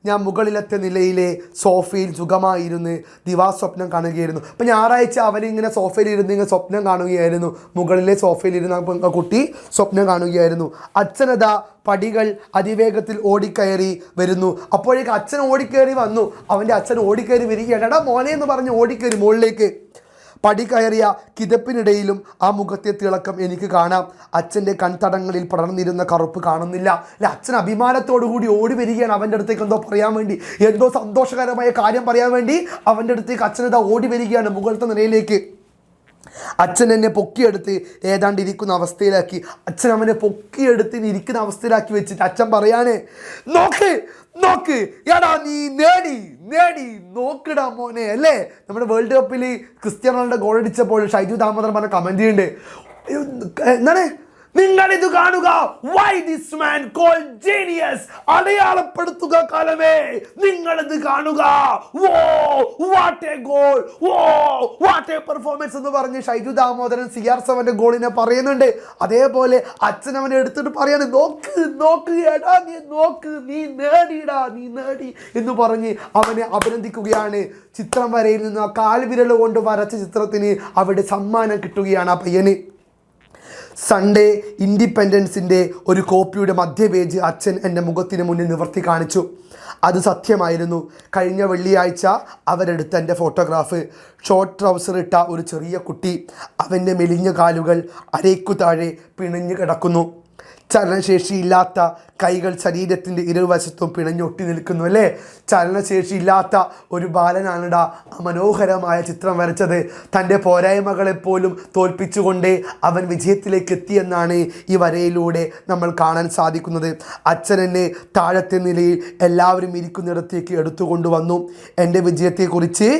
ഞാൻ മുകളിലത്തെ നിലയിലെ സോഫയിൽ സുഖമായിരുന്ന് ദിവാസ്വപ്നം കാണുകയായിരുന്നു. അപ്പം ഞായറാഴ്ച അവനിങ്ങനെ സോഫയിൽ ഇരുന്ന് ഇങ്ങനെ സ്വപ്നം കാണുകയായിരുന്നു. മുകളിലെ സോഫയിൽ ഇരുന്ന കുട്ടി സ്വപ്നം കാണുകയായിരുന്നു. അച്ഛനതാ പടികൾ അതിവേഗത്തിൽ ഓടിക്കയറി വരുന്നു. അപ്പോഴേക്ക് അച്ഛൻ ഓടിക്കയറി വന്നു. അവൻ്റെ അച്ഛൻ ഓടിക്കയറി വരികയാണ്. എടാ മോനെ എന്ന് പറഞ്ഞ് ഓടിക്കയറി മുകളിലേക്ക്. പടി കയറിയ കിതപ്പിനിടയിലും ആ മുഖത്തെ തിളക്കം എനിക്ക് കാണാം. അച്ഛൻ്റെ കൺതടങ്ങളിൽ പടർന്നിരുന്ന കറുപ്പ് കാണുന്നില്ല. അല്ലെ, അച്ഛൻ അഭിമാനത്തോടു കൂടി ഓടി വരികയാണ് അവൻ്റെ അടുത്തേക്ക് എന്തോ പറയാൻ വേണ്ടി, എന്തോ സന്തോഷകരമായ കാര്യം പറയാൻ വേണ്ടി അവൻ്റെ അടുത്തേക്ക് അച്ഛനെന്താ ഓടി വരികയാണ് മുകളിലത്തെ നിലയിലേക്ക്. അച്ഛൻ എന്നെ പൊക്കിയെടുത്ത് ഏതാണ്ട് ഇരിക്കുന്ന അവസ്ഥയിലാക്കി. അച്ഛൻ അവനെ പൊക്കിയെടുത്ത് ഇരിക്കുന്ന അവസ്ഥയിലാക്കി വെച്ചിട്ട് അച്ഛൻ പറയാണ്, നോക്ക് നോക്ക് എടാ നീ നേടി നോക്കിടാ മോനെ. അല്ലേ, നമ്മുടെ വേൾഡ് കപ്പിൽ ക്രിസ്ത്യാനോ റൊണാൾഡോ ഗോൾ അടിച്ചപ്പോൾ ഷൈജു ദാമോദരൻ പറഞ്ഞ കമന്റ് ചെയ്യുന്നുണ്ട്, എന്താണ് നിങ്ങളിത് കാണുക, why this man called genius, അടയാളപ്പെടുത്തുക കാലമേ, നിങ്ങളിത് കാണുക, what a goal, what a performance എന്ന് പറഞ്ഞ് ഷൈജു ദാമോദരൻ CR7 ഗോളിനെ പറയുന്നുണ്ട്. അതേപോലെ അച്ഛൻ അവനെ എടുത്തിട്ട് പറയാണ്, നോക്ക് എടാ നീ നോക്ക്, നീ നേടി എന്ന് പറഞ്ഞ് അവനെ അഭിനന്ദിക്കുകയാണ്. ചിത്രം വരയിൽ നിന്ന് ആ കാൽവിരൽ കൊണ്ട് വരച്ച ചിത്രത്തിന് അവിടെ സമ്മാനം കിട്ടുകയാണ് ആ പയ്യന്. സൺഡേ ഇൻഡിപെൻഡൻസിൻ്റെ ഒരു കോപ്പിയുടെ മധ്യപേജ് അച്ഛൻ എൻ്റെ മുഖത്തിന് മുന്നിൽ നിവർത്തി കാണിച്ചു. അത് സത്യമായിരുന്നു. കഴിഞ്ഞ വെള്ളിയാഴ്ച അവരെടുത്ത എൻ്റെ ഫോട്ടോഗ്രാഫ്. ഷോർട്ട് ട്രൗസർ ഇട്ട ഒരു ചെറിയ കുട്ടി. അവൻ്റെ മെലിഞ്ഞ കാലുകൾ അരയ്ക്കു താഴെ പിണഞ്ഞു കിടക്കുന്നു. ചലനശേഷിയില്ലാത്ത കൈകൾ ശരീരത്തിൻ്റെ ഇരുവശത്തും പിണഞ്ഞൊട്ടി നിൽക്കുന്നു. അല്ലേ, ചലനശേഷിയില്ലാത്ത ഒരു ബാലനാണിടാ ആ മനോഹരമായ ചിത്രം വരച്ചത്. തൻ്റെ പോരായ്മകളെപ്പോലും തോൽപ്പിച്ചുകൊണ്ട് അവൻ വിജയത്തിലേക്ക് എത്തിയെന്നാണ് ഈ വരയിലൂടെ നമ്മൾ കാണാൻ സാധിക്കുന്നത്. അച്ഛൻ എന്നെ താഴത്തെ നിലയിൽ എല്ലാവരും ഇരിക്കുന്നിടത്തേക്ക് എടുത്തുകൊണ്ടുവന്നു. എൻ്റെ വിജയത്തെക്കുറിച്ച്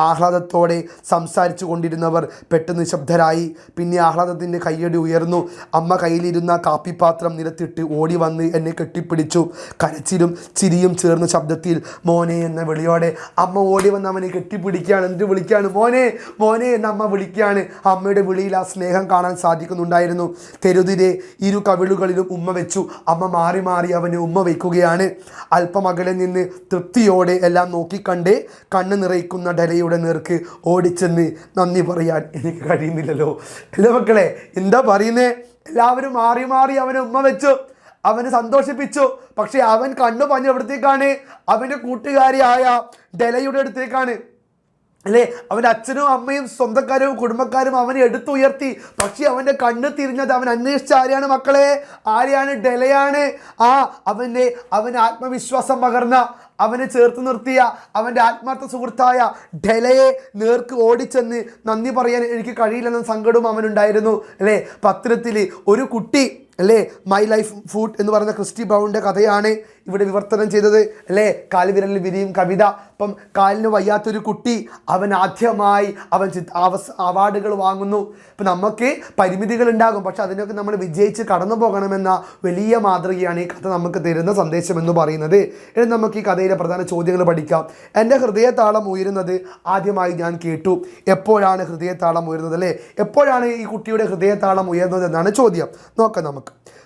ആഹ്ലാദത്തോടെ സംസാരിച്ചു കൊണ്ടിരുന്നവർ പെട്ടെന്ന് നിശബ്ദരായി. പിന്നെ ആഹ്ലാദത്തിൻ്റെ കയ്യടി ഉയർന്നു. അമ്മ കയ്യിലിരുന്ന കാപ്പിപ്പാത്രം നിലത്തിട്ട് ഓടി വന്ന് എന്നെ കെട്ടിപ്പിടിച്ചു. കരച്ചിലും ചിരിയും ചേർന്ന ശബ്ദത്തിൽ മോനെ എന്ന വിളിയോടെ അമ്മ ഓടി വന്ന് അവനെ കെട്ടിപ്പിടിക്കുകയാണ്. എന്നിട്ട് വിളിക്കുകയാണ്, മോനെ എന്ന് അമ്മ വിളിക്കുകയാണ്. അമ്മയുടെ വിളിയിൽ ആ സ്നേഹം കാണാൻ സാധിക്കുന്നുണ്ടായിരുന്നു. തെരുതിരെ ഇരു കവിളുകളിലും ഉമ്മ വെച്ചു. അമ്മ മാറി മാറി അവന് ഉമ്മ വയ്ക്കുകയാണ്. അല്പം അകലെ നിന്ന് തൃപ്തിയോടെ എല്ലാം നോക്കിക്കണ്ട് കണ്ണ് നിറയ്ക്കുന്ന ഡലയുടെ നേർക്ക് ഓടിച്ചെന്ന് നന്ദി പറയാൻ എനിക്ക് കഴിയുന്നില്ലല്ലോ. അല്ലേ മക്കളെ, എന്താ പറയുന്നേ? എല്ലാവരും മാറി മാറി അവനെ ഉമ്മ വെച്ചു, അവനെ സന്തോഷിപ്പിച്ചു. പക്ഷെ അവൻ കണ്ണു പഞ്ഞ എവിടത്തേക്കാണ്? അവൻ്റെ കൂട്ടുകാരിയായ ഡെലയുടെ അടുത്തേക്കാണ്. അല്ലേ, അവൻ്റെ അച്ഛനും അമ്മയും സ്വന്തക്കാരും കുടുംബക്കാരും അവനെ എടുത്തുയർത്തി. പക്ഷെ അവൻ്റെ കണ്ണ് തിരിഞ്ഞത് അവൻ അന്വേഷിച്ച ആരെയാണ് മക്കളെ? ആരെയാണ്? ഡെലയാണ്. അവന് ആത്മവിശ്വാസം പകർന്ന, അവനെ ചേർത്ത് നിർത്തിയ അവൻ്റെ ആത്മാർത്ഥ സുഹൃത്തായ ഡെലയെ നേർക്ക് ഓടിച്ചെന്ന് നന്ദി പറയാൻ എനിക്ക് കഴിയില്ലെന്ന സങ്കടവും അവനുണ്ടായിരുന്നു. അല്ലേ, പത്രത്തിൽ ഒരു കുട്ടി, അല്ലേ, മൈ ലൈഫ് ഫുഡ് എന്ന് പറയുന്ന ക്രിസ്റ്റി ബ്രൗണിൻ്റെ കഥയാണ് ഇവിടെ വിവർത്തനം ചെയ്തത്. അല്ലേ, കാൽവിരലിൽ വിരിയും കവിത. അപ്പം കാലിന് വയ്യാത്തൊരു കുട്ടി, അവൻ ആദ്യമായി അവാർഡുകൾ വാങ്ങുന്നു. ഇപ്പം നമുക്ക് പരിമിതികൾ ഉണ്ടാകും, പക്ഷെ അതിനൊക്കെ നമ്മൾ വിജയിച്ച് കടന്നു പോകണമെന്ന വലിയ മാതൃകയാണ് ഈ കഥ നമുക്ക് തരുന്ന സന്ദേശം എന്ന് പറയുന്നത്. ഇനി നമുക്ക് ഈ കഥയിലെ പ്രധാന ചോദ്യങ്ങൾ പഠിക്കാം. എൻ്റെ ഹൃദയതാളം ഉയരുന്നത് ആദ്യമായി ഞാൻ കേട്ടു. എപ്പോഴാണ് ഹൃദയതാളം ഉയരുന്നത്? അല്ലേ, എപ്പോഴാണ് ഈ കുട്ടിയുടെ ഹൃദയതാളം ഉയർന്നത് എന്നാണ് ചോദ്യം. നോക്കാം നമുക്ക്.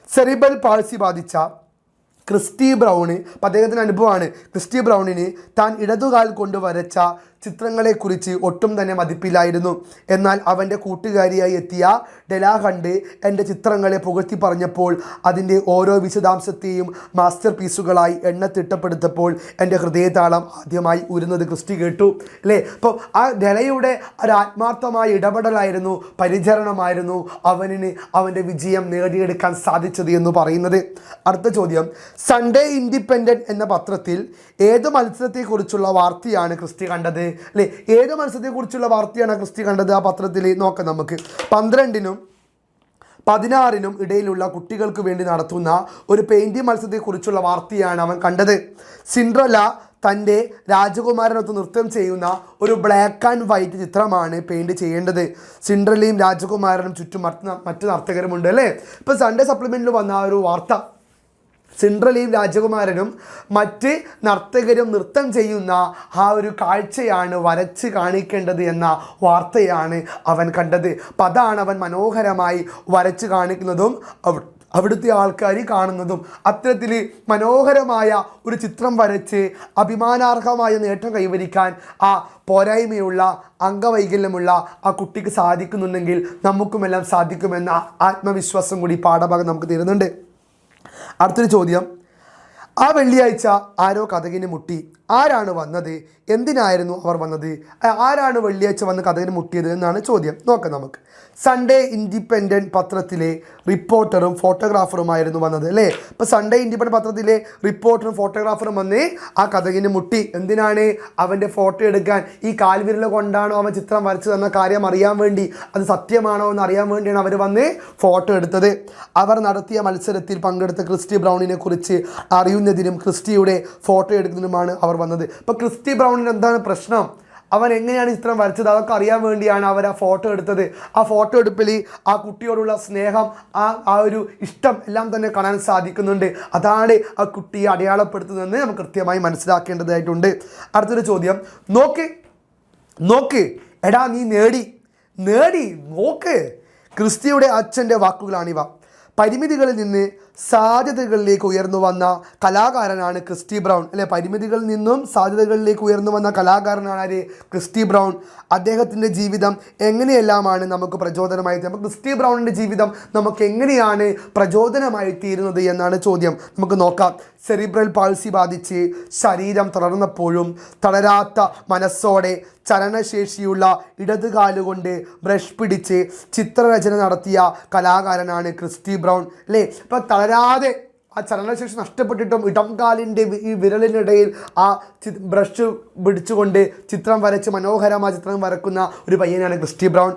സെറിബ്രൽ പാൾസി ബാധിച്ച ക്രിസ്റ്റി ബ്രൗണ്, അപ്പം അദ്ദേഹത്തിൻ്റെ അനുഭവമാണ്. ക്രിസ്റ്റി ബ്രൗണിന് താൻ ഇടതുകാൽ കൊണ്ട് വരച്ച ചിത്രങ്ങളെക്കുറിച്ച് ഒട്ടും തന്നെ മതിപ്പില്ലായിരുന്നു. എന്നാൽ അവൻ്റെ കൂട്ടുകാരിയായി എത്തിയ ഡെലാ കണ്ട് എൻ്റെ ചിത്രങ്ങളെ പുകഴ്ത്തി പറഞ്ഞപ്പോൾ അതിൻ്റെ ഓരോ വിശദാംശത്തെയും മാസ്റ്റർ പീസുകളായി എണ്ണത്തിട്ടപ്പെടുത്തപ്പോൾ എൻ്റെ ഹൃദയതാളം ആദ്യമായി ഉയരുന്നത് ക്രിസ്റ്റി കേട്ടു. അല്ലേ, അപ്പോൾ ആ ഡെലയുടെ ഒരു ആത്മാർത്ഥമായ ഇടപെടലായിരുന്നു, പരിചരണമായിരുന്നു അവൻ്റെ വിജയം നേടിയെടുക്കാൻ സാധിച്ചത് എന്ന് പറയുന്നത്. അടുത്ത ചോദ്യം, സൺഡേ ഇൻഡിപെൻഡൻറ്റ് എന്ന പത്രത്തിൽ ഏത് മത്സരത്തെക്കുറിച്ചുള്ള വാർത്തയാണ് ക്രിസ്റ്റി കണ്ടത്? അല്ലേ, ഏത് മത്സരത്തെക്കുറിച്ചുള്ള വാർത്തയാണ് ക്രിസ്റ്റി കണ്ടത് ആ പത്രത്തിൽ? നോക്കാം നമുക്ക്. 12-നും 16-നും ഇടയിലുള്ള കുട്ടികൾക്ക് വേണ്ടി നടത്തുന്ന ഒരു പെയിൻറ്റിംഗ് മത്സരത്തെക്കുറിച്ചുള്ള വാർത്തയാണ് അവൻ കണ്ടത്. സിൻഡ്രല്ല തൻ്റെ രാജകുമാരനൊത്ത് നൃത്തം ചെയ്യുന്ന ഒരു ബ്ലാക്ക് ആൻഡ് വൈറ്റ് ചിത്രമാണ് പെയിൻറ്റ് ചെയ്യേണ്ടത്. സിൻഡ്രല്ലയും രാജകുമാരനും ചുറ്റും മറ്റ് നർത്തകരുമുണ്ട്. അല്ലേ, ഇപ്പോൾ സൺഡേ സപ്ലിമെൻറ്റിൽ വന്ന ആ ഒരു വാർത്ത, സിൻഡ്രലയും രാജകുമാരനും മറ്റ് നർത്തകരും നൃത്തം ചെയ്യുന്ന ആ ഒരു കാഴ്ചയാണ് വരച്ച് കാണിക്കേണ്ടത് എന്ന വാർത്തയാണ് അവൻ കണ്ടത്. അപ്പം അതാണ് അവൻ മനോഹരമായി വരച്ച് കാണിക്കുന്നതും അവിടുത്തെ ആൾക്കാർ കാണുന്നതും. അത്തരത്തിൽ മനോഹരമായ ഒരു ചിത്രം വരച്ച് അഭിമാനാർഹമായ നേട്ടം കൈവരിക്കാൻ ആ പോരായ്മയുള്ള അംഗവൈകല്യമുള്ള ആ കുട്ടിക്ക് സാധിക്കുന്നുണ്ടെങ്കിൽ നമുക്കുമെല്ലാം സാധിക്കുമെന്ന ആത്മവിശ്വാസം കൂടി പാഠഭാഗം നമുക്ക് തരുന്നുണ്ട്. അടുത്തൊരു ചോദ്യം, ആ വെള്ളിയാഴ്ച ആരോ കതകിന് മുട്ടി. ആരാണ് വന്നത്? എന്തിനായിരുന്നു അവർ വന്നത്? ആരാണ് വെള്ളിയാഴ്ച വന്ന് കതകിന് മുട്ടിയത് എന്നാണ് ചോദ്യം. നോക്കാം നമുക്ക്. സൺഡേ ഇൻഡിപെൻഡൻറ്റ് പത്രത്തിലെ റിപ്പോർട്ടറും ഫോട്ടോഗ്രാഫറുമായിരുന്നു വന്നത് അല്ലേ. ഇപ്പോൾ സൺഡേ ഇൻഡിപെൻഡൻറ്റ് പത്രത്തിലെ റിപ്പോർട്ടറും ഫോട്ടോഗ്രാഫറും വന്ന് ആ കതകിന് മുട്ടി. എന്തിനാണ്? അവൻ്റെ ഫോട്ടോ എടുക്കാൻ. ഈ കാൽവിരൽ കൊണ്ടാണോ അവൻ ചിത്രം വരച്ചതെന്ന കാര്യം അറിയാൻ വേണ്ടി, അത് സത്യമാണോ എന്ന് അറിയാൻ വേണ്ടിയാണ് അവർ വന്ന് ഫോട്ടോ എടുത്തത്. അവർ നടത്തിയ മത്സരത്തിൽ പങ്കെടുത്ത ക്രിസ്റ്റി ബ്രൗണിനെ കുറിച്ച് അറിയുന്നതിനും ക്രിസ്റ്റിയുടെ ഫോട്ടോ എടുക്കുന്നതിനുമാണ് അവർ വന്നത്. ഇപ്പോൾ ക്രിസ്റ്റി ബ്രൗണിന് എന്താണ് പ്രശ്നം? അവൻ എങ്ങനെയാണ് ചിത്രം വരച്ചത് അതൊക്കെ അറിയാൻ വേണ്ടിയാണ് അവർ ആ ഫോട്ടോ എടുത്തത്. ആ ഫോട്ടോ എടുപ്പിൽ ആ കുട്ടിയോടുള്ള സ്നേഹം, ആ ഒരു ഇഷ്ടം എല്ലാം തന്നെ കാണാൻ സാധിക്കുന്നുണ്ട്. അതാണ് ആ കുട്ടിയെ അടയാളപ്പെടുത്തുന്നതെന്ന് നമുക്ക് കൃത്യമായി മനസ്സിലാക്കേണ്ടതായിട്ടുണ്ട്. അടുത്തൊരു ചോദ്യം, നോക്ക് എടാ നീ നേടി നോക്ക്. ക്രിസ്റ്റിയുടെ അച്ഛൻ്റെ വാക്കുകളാണിവ. പരിമിതികളിൽ നിന്ന് സാധ്യതകളിലേക്ക് ഉയർന്നു വന്ന കലാകാരനാണ് ക്രിസ്റ്റി ബ്രൗൺ അല്ലെ. പരിമിതികളിൽ നിന്നും സാധ്യതകളിലേക്ക് ഉയർന്നു വന്ന കലാകാരനാണ് ആര്? Christy Brown. അദ്ദേഹത്തിൻ്റെ ജീവിതം എങ്ങനെയെല്ലാമാണ് നമുക്ക് പ്രചോദനമായി തീരുന്നത്? ക്രിസ്റ്റി ബ്രൗണിൻ്റെ ജീവിതം നമുക്ക് എങ്ങനെയാണ് പ്രചോദനമായി തീരുന്നത് എന്നാണ് ചോദ്യം. നമുക്ക് നോക്കാം. സെറിബ്രൽ പാൾസി ബാധിച്ച് ശരീരം തളർന്നപ്പോഴും തളരാത്ത മനസ്സോടെ ചലനശേഷിയുള്ള ഇടതുകാലുകൊണ്ട് ബ്രഷ് പിടിച്ച് ചിത്രരചന നടത്തിയ കലാകാരനാണ് ക്രിസ്റ്റി ബ്രൗൺ അല്ലേ. ഇപ്പം തളരാതെ ആ ചലനശേഷി നഷ്ടപ്പെട്ടിട്ടും ഇടംകാലിൻ്റെ ഈ വിരലിനിടയിൽ ആ ബ്രഷ് പിടിച്ചുകൊണ്ട് ചിത്രം വരച്ച് മനോഹരമായ ചിത്രം വരക്കുന്ന ഒരു പയ്യനാണ് ക്രിസ്റ്റി ബ്രൗൺ.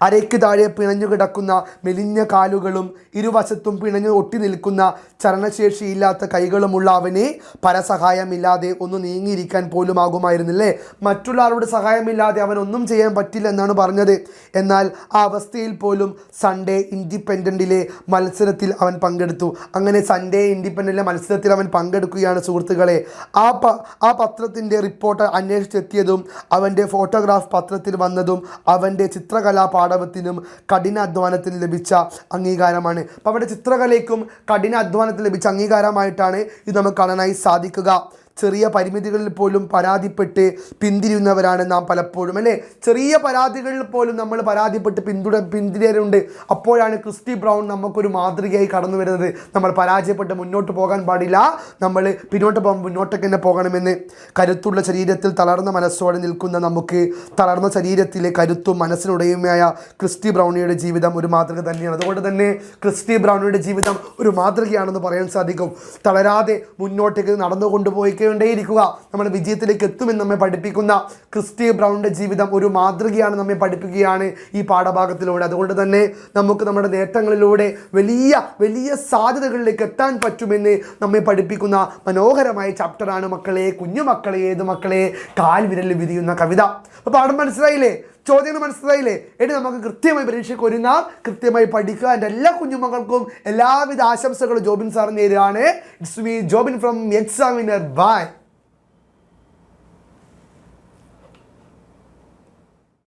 അരയ്ക്ക് താഴെ പിണഞ്ഞു കിടക്കുന്ന മെലിഞ്ഞ കാലുകളും ഇരുവശത്തും പിണഞ്ഞു ഒട്ടി നിൽക്കുന്ന ചലനശേഷിയില്ലാത്ത കൈകളുമുള്ള അവനെ പരസഹായമില്ലാതെ ഒന്ന് നീങ്ങിയിരിക്കാൻ പോലും ആകുമായിരുന്നില്ലേ. മറ്റുള്ള ആളുടെ സഹായമില്ലാതെ അവൻ ഒന്നും ചെയ്യാൻ പറ്റില്ല എന്നാണ് പറഞ്ഞത്. എന്നാൽ ആ അവസ്ഥയിൽ പോലും സൺഡേ ഇൻഡിപെൻഡൻറ്റിലെ മത്സരത്തിൽ അവൻ പങ്കെടുത്തു. അങ്ങനെ സൺഡേ ഇൻഡിപെൻഡൻറ്റിലെ മത്സരത്തിൽ അവൻ പങ്കെടുക്കുകയാണ് സുഹൃത്തുക്കളെ. ആ പത്രത്തിൻ്റെ റിപ്പോർട്ടർ അന്വേഷിച്ചെത്തിയതും അവൻ്റെ ഫോട്ടോഗ്രാഫ് പത്രത്തിൽ വന്നതും അവൻ്റെ ചിത്രകലാ പാടവത്തിനും കഠിനാധ്വാനത്തിന് ലഭിച്ച അംഗീകാരമാണ്. അപ്പോൾ അവിടെ ചിത്രകലയ്ക്കും കഠിനാധ്വാനത്തിന് ലഭിച്ച അംഗീകാരമായിട്ടാണ് ഇത് നമുക്ക് കാണാനായി സാധിക്കുക. ചെറിയ പരിമിതികളിൽ പോലും പരാതിപ്പെട്ട് പിന്തിരിയുന്നവരാണ് നാം പലപ്പോഴും അല്ലേ. ചെറിയ പരാതികളിൽ പോലും നമ്മൾ പരാതിപ്പെട്ട് പിന്തിരിയരുണ്ട്. അപ്പോഴാണ് ക്രിസ്റ്റി ബ്രൗൺ നമുക്കൊരു മാതൃകയായി കടന്നു വരുന്നത്. നമ്മൾ പരാജയപ്പെട്ട് മുന്നോട്ട് പോകാൻ പാടില്ല, നമ്മൾ പിന്നോട്ട് പോകുമ്പോൾ മുന്നോട്ടേക്ക് തന്നെ പോകണമെന്ന്. കരുത്തുള്ള ശരീരത്തിൽ തളർന്ന മനസ്സോടെ നിൽക്കുന്ന നമുക്ക് തളർന്ന ശരീരത്തിലെ കരുത്തും മനസ്സിനുടയുമായ ക്രിസ്റ്റി ബ്രൗണിയുടെ ജീവിതം ഒരു മാതൃക തന്നെയാണ്. അതുകൊണ്ട് തന്നെ ക്രിസ്റ്റി ബ്രൗണിയുടെ ജീവിതം ഒരു മാതൃകയാണെന്ന് പറയാൻ സാധിക്കും. തളരാതെ മുന്നോട്ടേക്ക് നടന്നു കൊണ്ടുപോയി ണ്ടേയിരിക്കുക, നമ്മുടെ വിജയത്തിലേക്ക് എത്തുമെന്ന് നമ്മെ പഠിപ്പിക്കുന്ന ക്രിസ്റ്റി ബ്രൗണിൻ്റെ ജീവിതം ഒരു മാതൃകയാണ്, നമ്മെ പഠിപ്പിക്കുകയാണ് ഈ പാഠഭാഗത്തിലൂടെ. അതുകൊണ്ട് തന്നെ നമുക്ക് നമ്മുടെ നേട്ടങ്ങളിലൂടെ വലിയ വലിയ സാധ്യതകളിലേക്ക് എത്താൻ പറ്റുമെന്ന് നമ്മെ പഠിപ്പിക്കുന്ന മനോഹരമായ ചാപ്റ്ററാണ് മക്കളെ, കുഞ്ഞുമക്കളെ, ഏത് മക്കളെ, കാൽവിരലിൽ വിരിയുന്ന കവിത. അപ്പോൾ പാഠം മനസ്സിലായില്ലേ? ചോദ്യങ്ങൾ മനസ്സിലായില്ലേ? ഇനി നമുക്ക് കൃത്യമായി പരീക്ഷയ്ക്ക് ഒരുങ്ങാം, കൃത്യമായി പഠിക്കുക. എൻ്റെ എല്ലാ കുഞ്ഞുമക്കൾക്കും എല്ലാവിധ ആശംസകളും ജോബിൻ സാർ നേരുകയാണ്. It's me Jobin from Examiner. By.